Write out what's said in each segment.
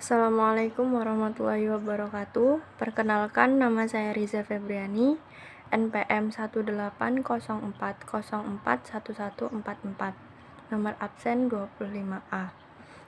Assalamualaikum warahmatullahi wabarakatuh. Perkenalkan, nama saya Riza Febriani, NPM 18040404144, nomor absen 25A.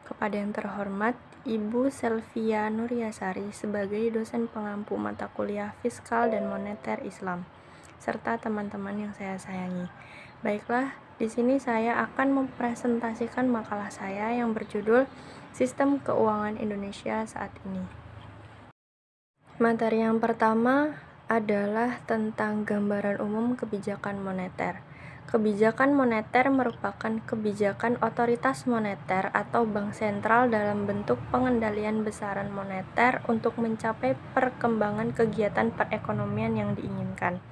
Kepada yang terhormat Ibu Selvia Nuryasari sebagai dosen pengampu mata kuliah Fiskal dan Moneter Islam, serta teman-teman yang saya sayangi. Baiklah, di sini saya akan mempresentasikan makalah saya yang berjudul Sistem Keuangan Indonesia saat ini. Materi yang pertama adalah tentang gambaran umum kebijakan moneter. Kebijakan moneter merupakan kebijakan otoritas moneter atau bank sentral dalam bentuk pengendalian besaran moneter untuk mencapai perkembangan kegiatan perekonomian yang diinginkan.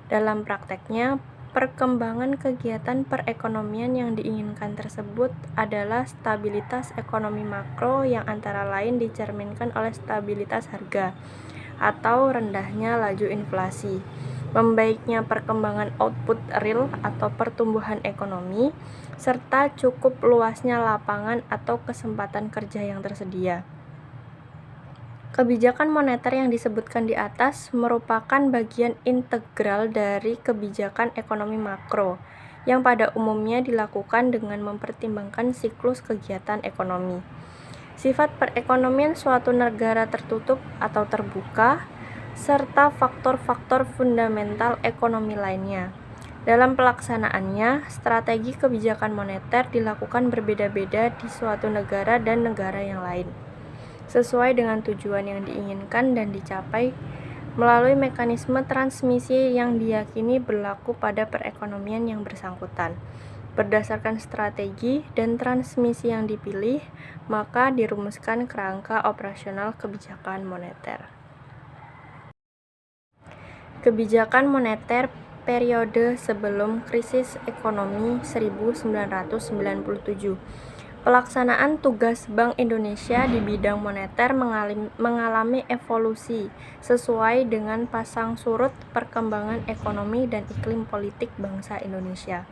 Dalam prakteknya, perkembangan kegiatan perekonomian yang diinginkan tersebut adalah stabilitas ekonomi makro yang antara lain dicerminkan oleh stabilitas harga atau rendahnya laju inflasi, membaiknya perkembangan output real atau pertumbuhan ekonomi, serta cukup luasnya lapangan atau kesempatan kerja yang tersedia. Kebijakan moneter yang disebutkan di atas merupakan bagian integral dari kebijakan ekonomi makro, yang pada umumnya dilakukan dengan mempertimbangkan siklus kegiatan ekonomi, sifat perekonomian suatu negara tertutup atau terbuka, serta faktor-faktor fundamental ekonomi lainnya. Dalam pelaksanaannya, strategi kebijakan moneter dilakukan berbeda-beda di suatu negara dan negara yang lain, sesuai dengan tujuan yang diinginkan dan dicapai melalui mekanisme transmisi yang diyakini berlaku pada perekonomian yang bersangkutan. Berdasarkan strategi dan transmisi yang dipilih, maka dirumuskan kerangka operasional kebijakan moneter. Kebijakan moneter periode sebelum krisis ekonomi 1997. Pelaksanaan tugas Bank Indonesia di bidang moneter mengalami evolusi sesuai dengan pasang surut perkembangan ekonomi dan iklim politik bangsa Indonesia.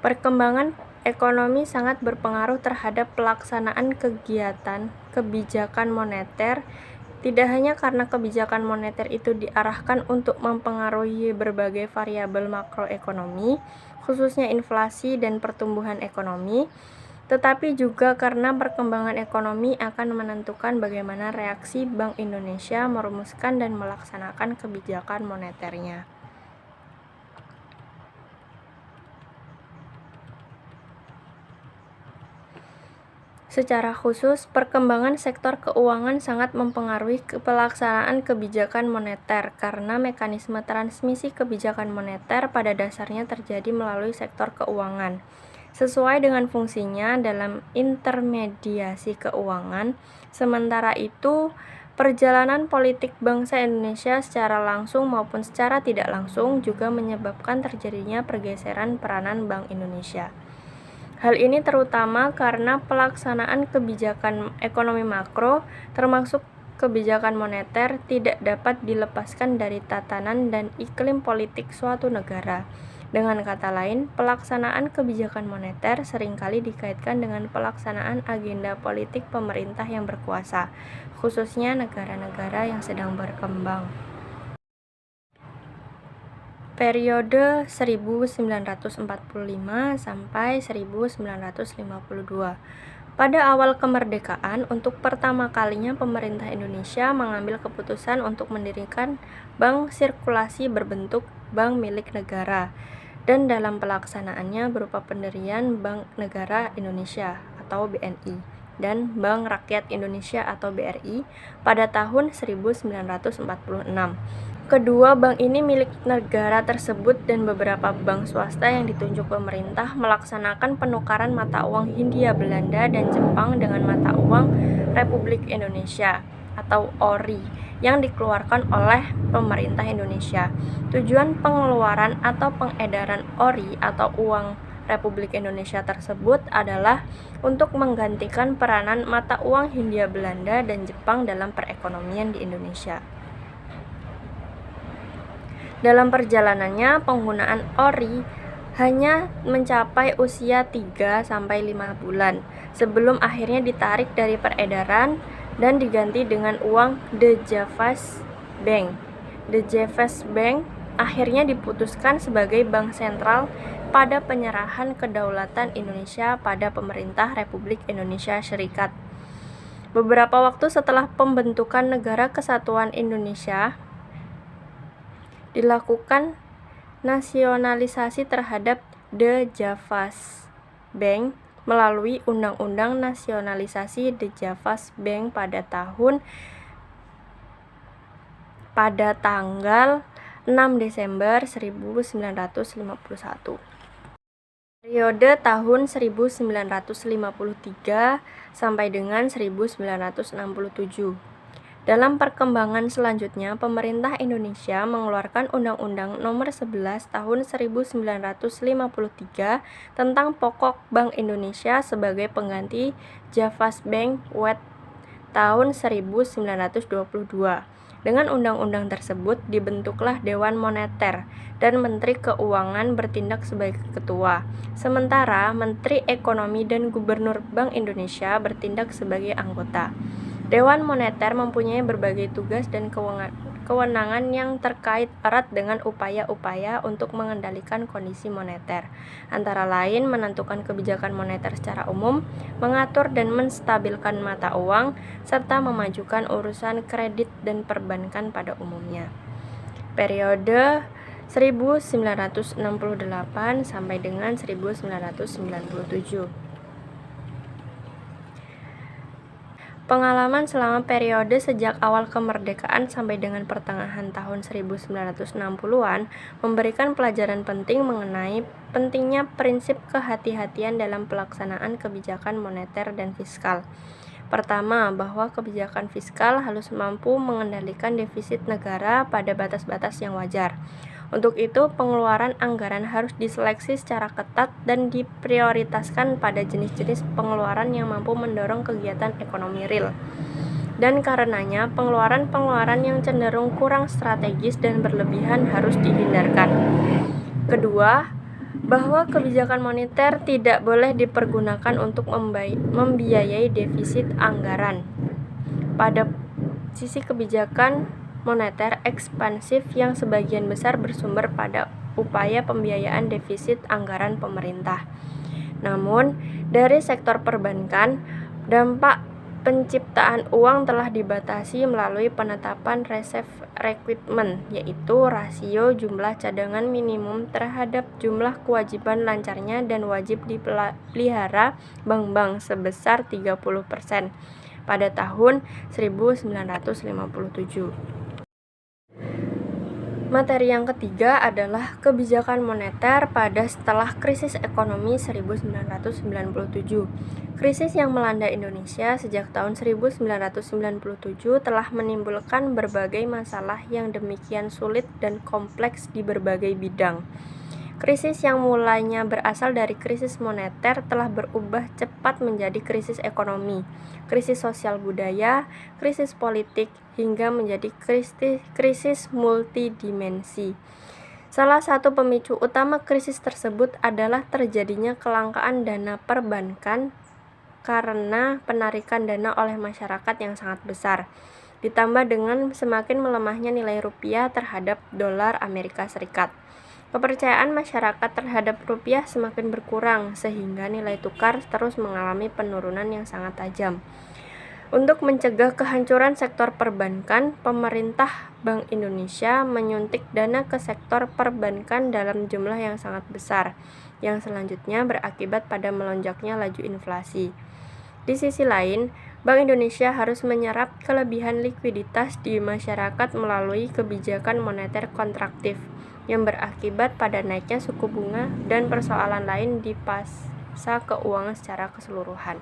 Perkembangan ekonomi sangat berpengaruh terhadap pelaksanaan kegiatan kebijakan moneter, tidak hanya karena kebijakan moneter itu diarahkan untuk mempengaruhi berbagai variabel makroekonomi, khususnya inflasi dan pertumbuhan ekonomi, tetapi juga karena perkembangan ekonomi akan menentukan bagaimana reaksi Bank Indonesia merumuskan dan melaksanakan kebijakan moneternya. Secara khusus, perkembangan sektor keuangan sangat mempengaruhi pelaksanaan kebijakan moneter karena mekanisme transmisi kebijakan moneter pada dasarnya terjadi melalui sektor keuangan. Sesuai dengan fungsinya dalam intermediasi keuangan. Sementara itu, perjalanan politik bangsa Indonesia secara langsung maupun secara tidak langsung juga menyebabkan terjadinya pergeseran peranan Bank Indonesia. Hal ini terutama karena pelaksanaan kebijakan ekonomi makro, termasuk kebijakan moneter, tidak dapat dilepaskan dari tatanan dan iklim politik suatu negara. Dengan kata lain, pelaksanaan kebijakan moneter seringkali dikaitkan dengan pelaksanaan agenda politik pemerintah yang berkuasa, khususnya negara-negara yang sedang berkembang. Periode 1945 sampai 1952. Pada awal kemerdekaan, untuk pertama kalinya pemerintah Indonesia mengambil keputusan untuk mendirikan bank sirkulasi berbentuk bank milik negara, dan dalam pelaksanaannya berupa pendirian Bank Negara Indonesia atau BNI dan Bank Rakyat Indonesia atau BRI pada tahun 1946. Kedua bank ini milik negara tersebut dan beberapa bank swasta yang ditunjuk pemerintah melaksanakan penukaran mata uang Hindia Belanda dan Jepang dengan mata uang Republik Indonesia atau ORI yang dikeluarkan oleh pemerintah Indonesia. Tujuan pengeluaran atau pengedaran ORI atau uang Republik Indonesia tersebut adalah untuk menggantikan peranan mata uang Hindia Belanda dan Jepang dalam perekonomian di Indonesia. Dalam perjalanannya, penggunaan ORI hanya mencapai usia 3-5 bulan sebelum akhirnya ditarik dari peredaran dan diganti dengan uang De Javas Bank. De Javas Bank akhirnya diputuskan sebagai bank sentral pada penyerahan kedaulatan Indonesia pada pemerintah Republik Indonesia Serikat. Beberapa waktu setelah pembentukan Negara Kesatuan Indonesia, dilakukan nasionalisasi terhadap De Javas Bank melalui Undang-Undang Nasionalisasi De Javas Bank pada tanggal 6 Desember 1951. Periode tahun 1953 sampai dengan 1967. Dalam perkembangan selanjutnya, pemerintah Indonesia mengeluarkan Undang-Undang Nomor 11 Tahun 1953 tentang Pokok Bank Indonesia sebagai pengganti Javas Bank Wet tahun 1922. Dengan undang-undang tersebut dibentuklah Dewan Moneter dan Menteri Keuangan bertindak sebagai ketua. Sementara Menteri Ekonomi dan Gubernur Bank Indonesia bertindak sebagai anggota. Dewan Moneter mempunyai berbagai tugas dan kewenangan yang terkait erat dengan upaya-upaya untuk mengendalikan kondisi moneter, antara lain menentukan kebijakan moneter secara umum, mengatur dan menstabilkan mata uang, serta memajukan urusan kredit dan perbankan pada umumnya. Periode 1968 sampai dengan 1997. Pengalaman selama periode sejak awal kemerdekaan sampai dengan pertengahan tahun 1960-an memberikan pelajaran penting mengenai pentingnya prinsip kehati-hatian dalam pelaksanaan kebijakan moneter dan fiskal. Pertama, bahwa kebijakan fiskal harus mampu mengendalikan defisit negara pada batas-batas yang wajar. Untuk itu, pengeluaran anggaran harus diseleksi secara ketat dan diprioritaskan pada jenis-jenis pengeluaran yang mampu mendorong kegiatan ekonomi real. Dan karenanya, pengeluaran-pengeluaran yang cenderung kurang strategis dan berlebihan harus dihindarkan. Kedua, bahwa kebijakan moneter tidak boleh dipergunakan untuk membiayai defisit anggaran. Pada sisi kebijakan moneter ekspansif yang sebagian besar bersumber pada upaya pembiayaan defisit anggaran pemerintah. Namun, dari sektor perbankan, dampak penciptaan uang telah dibatasi melalui penetapan reserve requirement, yaitu rasio jumlah cadangan minimum terhadap jumlah kewajiban lancarnya dan wajib dipelihara bank-bank sebesar 30% pada tahun 1957. Materi yang ketiga adalah kebijakan moneter pada setelah krisis ekonomi 1997. Krisis yang melanda Indonesia sejak tahun 1997 telah menimbulkan berbagai masalah yang demikian sulit dan kompleks di berbagai bidang. Krisis yang mulanya berasal dari krisis moneter telah berubah cepat menjadi krisis ekonomi, krisis sosial budaya, krisis politik, hingga menjadi krisis multidimensi. Salah satu pemicu utama krisis tersebut adalah terjadinya kelangkaan dana perbankan karena penarikan dana oleh masyarakat yang sangat besar, ditambah dengan semakin melemahnya nilai rupiah terhadap dolar Amerika Serikat. Kepercayaan masyarakat terhadap rupiah semakin berkurang, sehingga nilai tukar terus mengalami penurunan yang sangat tajam. Untuk mencegah kehancuran sektor perbankan, pemerintah Bank Indonesia menyuntik dana ke sektor perbankan dalam jumlah yang sangat besar, yang selanjutnya berakibat pada melonjaknya laju inflasi. Di sisi lain, Bank Indonesia harus menyerap kelebihan likuiditas di masyarakat melalui kebijakan moneter kontraktif, yang berakibat pada naiknya suku bunga dan persoalan lain di pasar keuangan secara keseluruhan.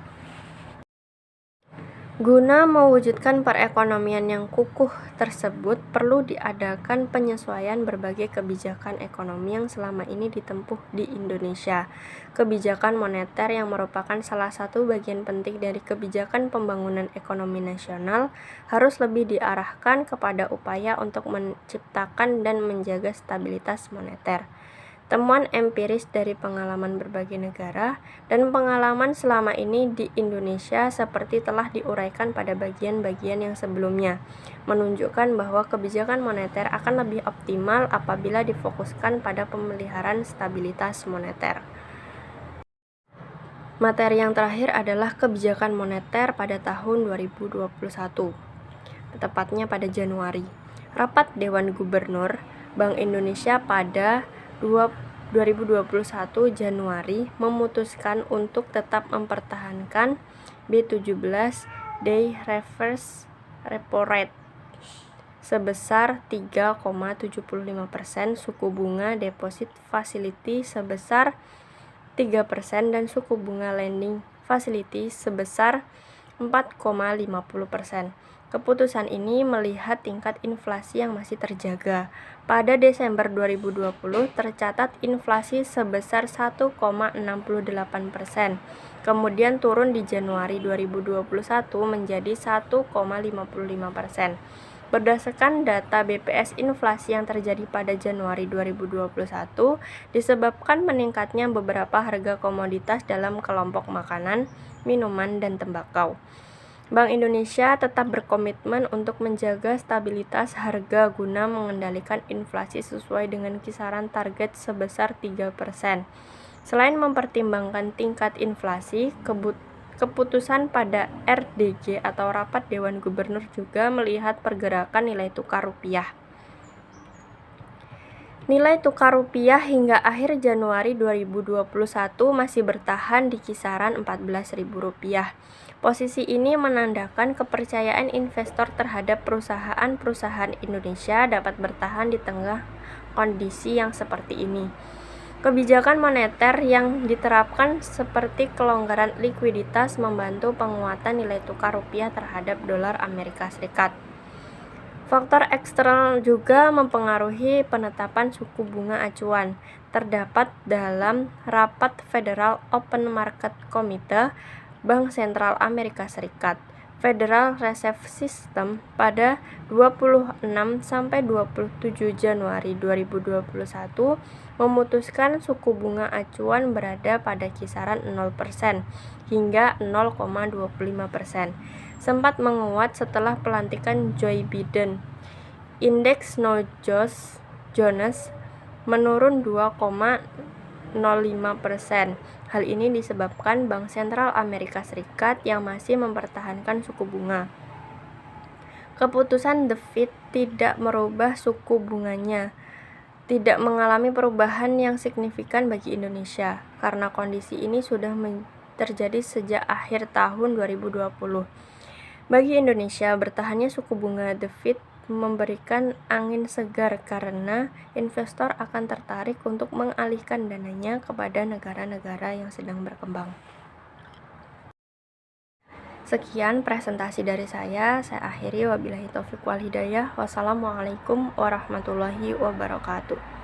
Guna mewujudkan perekonomian yang kukuh tersebut, perlu diadakan penyesuaian berbagai kebijakan ekonomi yang selama ini ditempuh di Indonesia. Kebijakan moneter yang merupakan salah satu bagian penting dari kebijakan pembangunan ekonomi nasional harus lebih diarahkan kepada upaya untuk menciptakan dan menjaga stabilitas moneter. temuan empiris dari pengalaman berbagai negara, dan pengalaman selama ini di Indonesia seperti telah diuraikan pada bagian-bagian yang sebelumnya, menunjukkan bahwa kebijakan moneter akan lebih optimal apabila difokuskan pada pemeliharaan stabilitas moneter. Materi yang terakhir adalah kebijakan moneter pada tahun 2021, tepatnya pada Januari. Rapat Dewan Gubernur Bank Indonesia pada 2021 Januari memutuskan untuk tetap mempertahankan B17 Day Reverse Repo Rate sebesar 3,75%, suku bunga deposit facility sebesar 3% dan suku bunga lending facility sebesar 4,50%. Keputusan ini melihat tingkat inflasi yang masih terjaga. Pada Desember 2020 tercatat inflasi sebesar 1,68%. Kemudian turun di Januari 2021 menjadi 1,55%. Berdasarkan data BPS, inflasi yang terjadi pada Januari 2021 disebabkan meningkatnya beberapa harga komoditas dalam kelompok makanan, minuman, dan tembakau. Bank Indonesia tetap berkomitmen untuk menjaga stabilitas harga guna mengendalikan inflasi sesuai dengan kisaran target sebesar 3%. Selain mempertimbangkan tingkat inflasi, keputusan pada RDG atau Rapat Dewan Gubernur juga melihat pergerakan nilai tukar rupiah. Nilai tukar rupiah hingga akhir Januari 2021 masih bertahan di kisaran Rp14.000. Posisi ini menandakan kepercayaan investor terhadap perusahaan-perusahaan Indonesia dapat bertahan di tengah kondisi yang seperti ini. Kebijakan moneter yang diterapkan seperti kelonggaran likuiditas membantu penguatan nilai tukar rupiah terhadap dolar Amerika Serikat. Faktor eksternal juga mempengaruhi penetapan suku bunga acuan. Terdapat dalam Rapat Federal Open Market Committee Bank Sentral Amerika Serikat Federal Reserve System pada 26 sampai 27 Januari 2021 memutuskan suku bunga acuan berada pada kisaran 0% hingga 0,25%. Sempat menguat setelah pelantikan Joe Biden. Indeks Dow Jones menurun 2,05%. Hal ini disebabkan Bank Sentral Amerika Serikat yang masih mempertahankan suku bunga. Keputusan The Fed tidak merubah suku bunganya, tidak mengalami perubahan yang signifikan bagi Indonesia, karena kondisi ini sudah terjadi sejak akhir tahun 2020. Bagi Indonesia, bertahannya suku bunga The Fed memberikan angin segar karena investor akan tertarik untuk mengalihkan dananya kepada negara-negara yang sedang berkembang. Sekian presentasi dari saya akhiri, wabillahi taufiq wal hidayah. Wassalamualaikum warahmatullahi wabarakatuh.